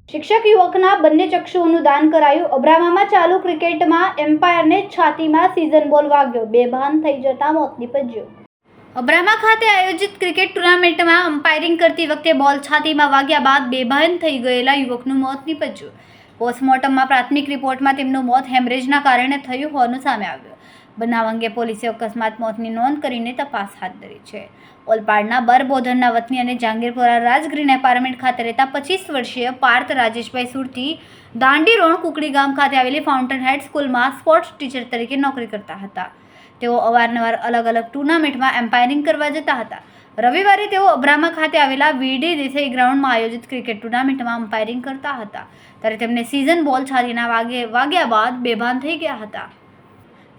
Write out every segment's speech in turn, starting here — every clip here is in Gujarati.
શિક્ષક યુવકના બંને ચક્ષુઓનું દાન કરાયું। અબ્રામામાં ચાલુ ક્રિકેટમાં એમ્પાયરને છાતીમાં સીઝન બોલ વાગ્યો, બેભાન થઈ જતા મોત નીપજ્યું। અબ્રામા ખાતે આયોજિત ક્રિકેટ ટુર્નામેન્ટમાં અમ્પાયરિંગ કરતી વખતે બોલ છાતીમાં વાગ્યા બાદ બેભાન થઈ ગયેલા યુવકનું મોત નીપજ્યું। પોસ્ટમોર્ટમમાં પ્રાથમિક રિપોર્ટમાં તેમનું મોત હેમરેજના કારણે થયું હોવાનું સામે આવ્યું। બનાવ અંગે પોલીસે અકસ્માત મોતની નોંધ કરીને તપાસ હાથ ધરી છે। ઓલપાડના બરબોધનના વતની અને જહાંગીરપુરા રાજગ્રીન એપાર્ટમેન્ટ ખાતે રહેતા 25 વર્ષીય પાર્થ રાજેશભાઈ સુરતી દાંડી રોડ કુકડી ગામ ખાતે આવેલી ફાઉન્ટેન હેડ સ્કૂલમાં સ્પોર્ટ્સ ટીચર તરીકે નોકરી કરતા હતા। તેઓ અવારનવાર અલગ અલગ ટુર્નામેન્ટમાં એમ્પાયરિંગ કરવા જતા હતા। રવિવારે તેઓ અબ્રામા ખાતે આવેલા વીડી દેસાઈ ગ્રાઉન્ડમાં આયોજિત ક્રિકેટ ટુર્નામેન્ટમાં એમ્પાયરિંગ કરતા હતા ત્યારે તેમને સીઝન બોલ છાતીના વાગ્યા બાદ બેભાન થઈ ગયા હતા।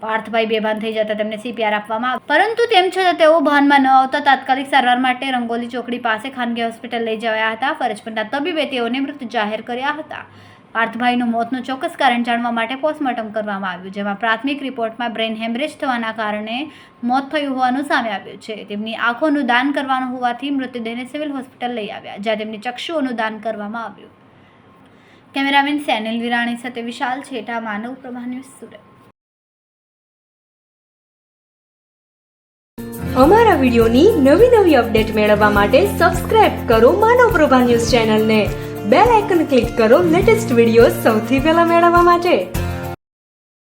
પાર્થભાઈ બેભાન થઈ જતા તેમને CPR આપવામાં આવ્યું, પરંતુ તેમ છતાં તેઓ ભાનમાં ન આવતા તાત્કાલિક સારવાર માટે રંગોલી ચોકડી પાસે ખાનગી હોસ્પિટલ લઈ જવાયા હતા। ફરજ પરના તબીબે તેઓને મૃત જાહેર કર્યા હતા। પાર્થભાઈનું મોતનું ચોક્કસ કારણ જાણવા માટે પોસ્ટમોર્ટમ કરવામાં આવ્યું, જેમાં પ્રાથમિક રિપોર્ટમાં બ્રેઇન હેમરેજ થવાના કારણે મોત થયું હોવાનું સામે આવ્યું છે। તેમની આંખોનું દાન કરવાનું હોવાથી મૃતદેહને સિવિલ હોસ્પિટલ લઈ આવ્યા, જ્યાં તેમની ચક્ષુઓનું દાન કરવામાં આવ્યું। કેમેરામેન સેનિલ વિરાણી સાથે વિશાલ છેટા, માનવ પ્રભા ન્યૂઝ, સુરત। અમારા વિડિયોની નવી અપડેટ મેળવવા માટે સબસ્ક્રાઇબ કરો માનવ પ્રભા ન્યૂઝ ચેનલને, બેલ આઇકન ક્લિક કરો લેટેસ્ટ વિડિયો સૌથી પહેલા મેળવવા માટે।